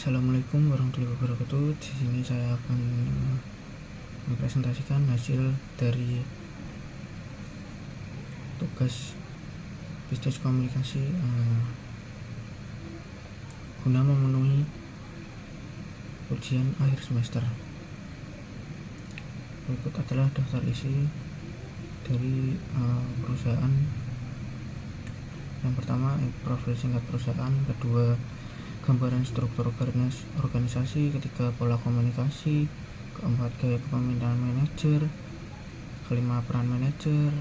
Assalamualaikum warahmatullahi wabarakatuh. Di sini saya akan mempresentasikan hasil dari tugas bisnis komunikasi guna memenuhi ujian akhir semester. Berikut adalah daftar isi dari perusahaan. Yang pertama, profil singkat perusahaan. Kedua, gambaran struktur organisasi. Ketiga, pola komunikasi. Keempat, gaya kepemimpinan manajer. Kelima, peran manajer.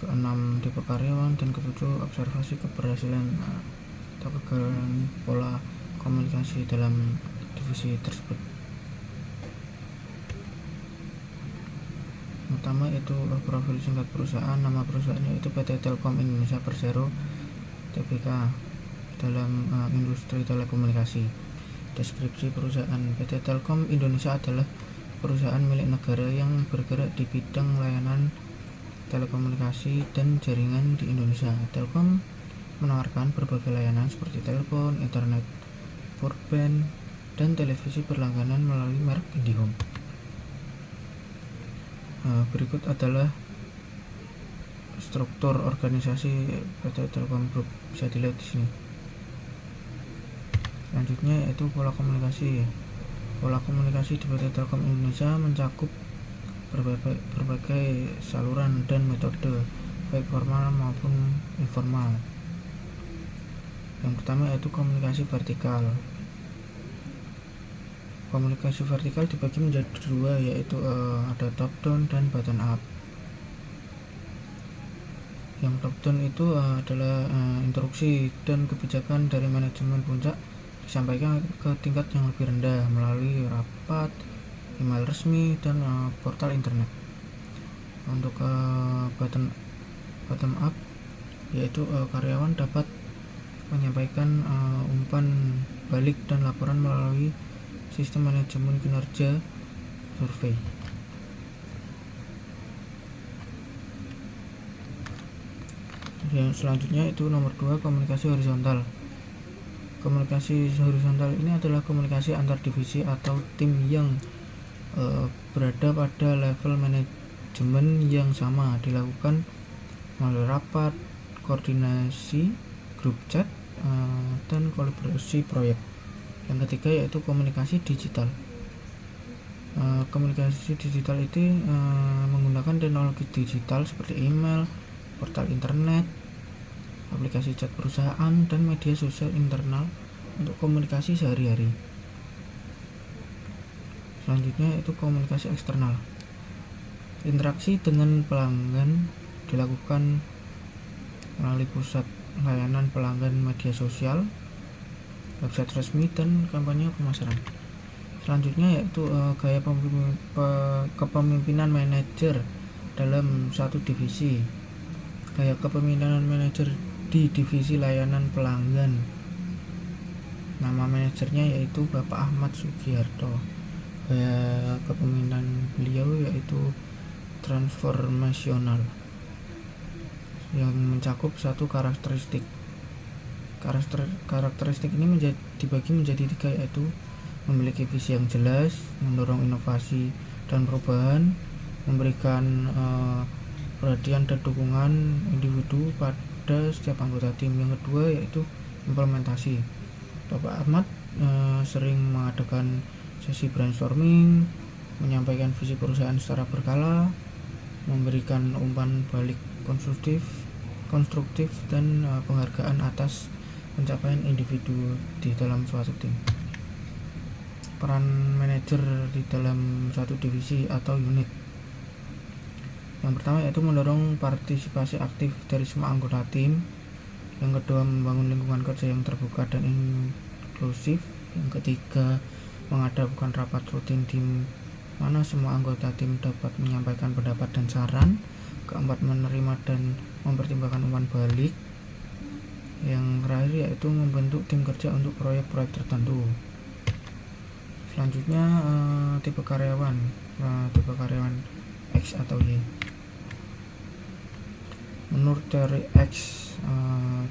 Keenam, tipe karyawan. Dan ketujuh, observasi keberhasilan atau kegagalan pola komunikasi dalam divisi tersebut. Pertama itu profil singkat perusahaan. Nama perusahaannya itu PT Telkom Indonesia Persero Tbk dalam industri telekomunikasi. Deskripsi perusahaan: PT Telkom Indonesia adalah perusahaan milik negara yang bergerak di bidang layanan telekomunikasi dan jaringan di Indonesia. Telkom menawarkan berbagai layanan seperti telepon, internet, broadband, dan televisi berlangganan melalui merek IndiHome. Berikut adalah struktur organisasi PT Telkom Group, bisa dilihat di sini. Selanjutnya yaitu pola komunikasi. Pola komunikasi di PT Telkom Indonesia mencakup berbagai saluran dan metode, baik formal maupun informal. Yang pertama yaitu komunikasi vertikal. Komunikasi vertikal dibagi menjadi dua, yaitu ada top down dan bottom up. Yang top down itu adalah instruksi dan kebijakan dari manajemen puncak disampaikan ke tingkat yang lebih rendah melalui rapat, email resmi, dan portal internet. Untuk bottom up yaitu karyawan dapat menyampaikan umpan balik dan laporan melalui sistem manajemen kinerja survei. Yang selanjutnya itu nomor 2, komunikasi horizontal. Komunikasi horizontal ini adalah komunikasi antar divisi atau tim yang berada pada level manajemen yang sama, dilakukan melalui rapat, koordinasi, grup chat, dan kolaborasi proyek. Yang ketiga yaitu komunikasi digital. Komunikasi digital itu menggunakan teknologi digital seperti email, portal internet, aplikasi chat perusahaan, dan media sosial internal untuk komunikasi sehari-hari. Selanjutnya yaitu komunikasi eksternal. Interaksi dengan pelanggan dilakukan melalui pusat layanan pelanggan, media sosial, website resmi, dan kampanye pemasaran. Selanjutnya yaitu gaya kepemimpinan manajer dalam satu divisi. Gaya kepemimpinan manajer di divisi layanan pelanggan. Nama manajernya yaitu Bapak Ahmad Sugiharto. Gaya kepemimpinan beliau yaitu transformasional yang mencakup satu karakteristik. Karakteristik ini dibagi menjadi 3, yaitu memiliki visi yang jelas, mendorong inovasi dan perubahan, memberikan perhatian dan dukungan individu pada setiap anggota tim. Yang kedua yaitu implementasi. Bapak Ahmad sering mengadakan sesi brainstorming, menyampaikan visi perusahaan secara berkala, memberikan umpan balik konstruktif, dan penghargaan atas pencapaian individu di dalam suatu tim. Peran manajer di dalam suatu divisi atau unit. Yang pertama yaitu mendorong partisipasi aktif dari semua anggota tim. Yang kedua, membangun lingkungan kerja yang terbuka dan inklusif. Yang ketiga, mengadakan rapat rutin tim mana semua anggota tim dapat menyampaikan pendapat dan saran. Keempat, menerima dan mempertimbangkan umpan balik. Yang terakhir yaitu membentuk tim kerja untuk proyek-proyek tertentu. Selanjutnya tipe karyawan X atau Y. Menurut teori X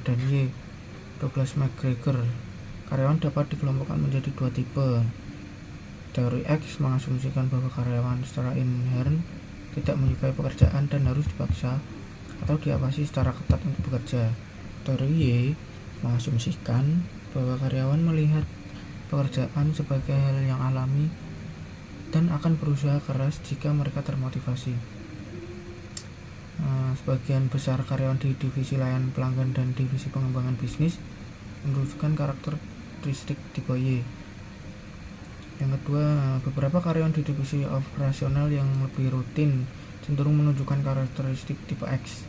dan Y, Douglas McGregor, karyawan dapat dikelompokkan menjadi dua tipe. Teori X mengasumsikan bahwa karyawan secara inherent tidak menyukai pekerjaan dan harus dipaksa atau diawasi secara ketat untuk bekerja. Teori Y mengasumsikan bahwa karyawan melihat pekerjaan sebagai hal yang alami dan akan berusaha keras jika mereka termotivasi. Sebagian besar karyawan di divisi layanan pelanggan dan divisi pengembangan bisnis menunjukkan karakteristik tipe Y. Yang kedua, beberapa karyawan di divisi operasional yang lebih rutin cenderung menunjukkan karakteristik tipe X,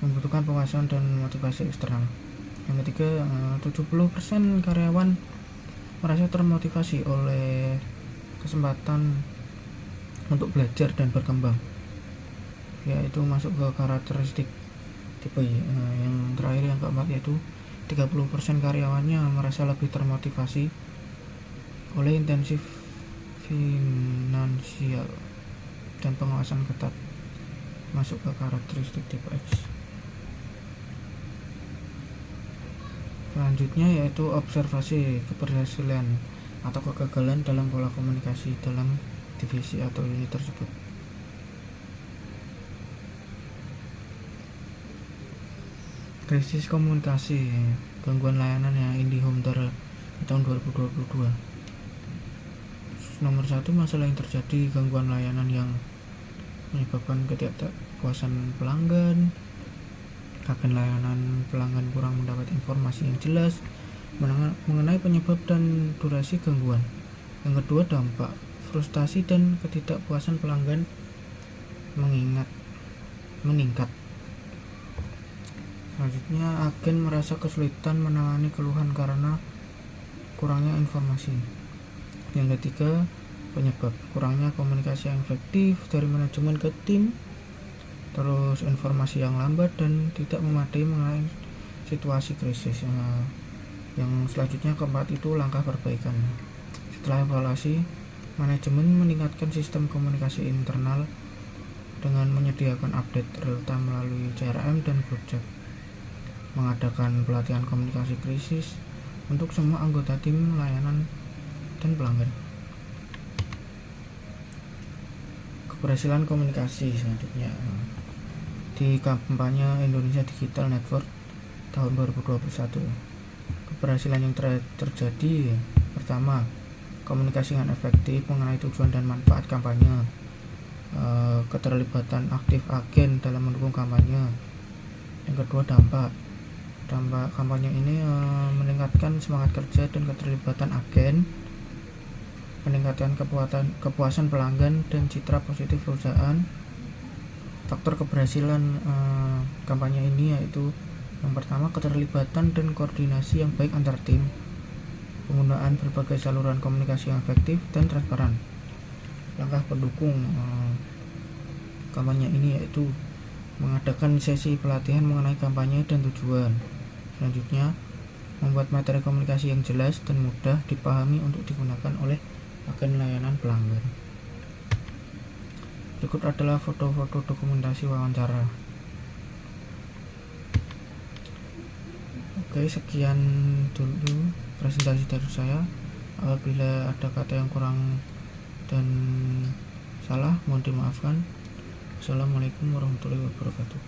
membutuhkan penguasaan dan motivasi eksternal. Yang ketiga, 70% karyawan merasa termotivasi oleh kesempatan untuk belajar dan berkembang, yaitu masuk ke karakteristik tipe Y. Yang terakhir, yang keempat, yaitu 30% karyawannya merasa lebih termotivasi oleh intensif finansial dan pengawasan ketat, masuk ke karakteristik tipe X. Selanjutnya yaitu observasi keberhasilan atau kegagalan dalam pola komunikasi dalam divisi atau unit tersebut. Krisis komunikasi, gangguan layanan yang IndiHome di tahun 2022. Nomor 1, masalah yang terjadi, gangguan layanan yang menyebabkan ketidakpuasan pelanggan. Agen layanan pelanggan kurang mendapat informasi yang jelas mengenai penyebab dan durasi gangguan. Yang kedua, dampak frustasi dan ketidakpuasan pelanggan meningkat. Selanjutnya, agen merasa kesulitan menangani keluhan karena kurangnya informasi. Yang ketiga, penyebab kurangnya komunikasi yang efektif dari manajemen ke tim, terus informasi yang lambat dan tidak memadai mengenai situasi krisis. Yang selanjutnya, keempat, itu langkah perbaikan. Setelah evaluasi, manajemen meningkatkan sistem komunikasi internal dengan menyediakan update real-time melalui CRM dan grup chat, mengadakan pelatihan komunikasi krisis untuk semua anggota tim layanan dan pelanggan. Keberhasilan komunikasi selanjutnya di kampanye Indonesia Digital Network tahun 2021. Keberhasilan yang terjadi, pertama, komunikasi yang efektif mengenai tujuan dan manfaat kampanye, keterlibatan aktif agen dalam mendukung kampanye. Yang kedua, dampak kampanye ini meningkatkan semangat kerja dan keterlibatan agen, peningkatan kepuasan pelanggan dan citra positif perusahaan. Faktor keberhasilan kampanye ini yaitu yang pertama, keterlibatan dan koordinasi yang baik antar tim, penggunaan berbagai saluran komunikasi yang efektif dan transparan. Langkah pendukung kampanye ini yaitu mengadakan sesi pelatihan mengenai kampanye dan tujuan. Selanjutnya, membuat materi komunikasi yang jelas dan mudah dipahami untuk digunakan oleh agen layanan pelanggan. Berikut adalah foto-foto dokumentasi wawancara. Oke, sekian dulu presentasi dari saya. Apabila ada kata yang kurang dan salah, mohon dimaafkan. Assalamualaikum warahmatullahi wabarakatuh.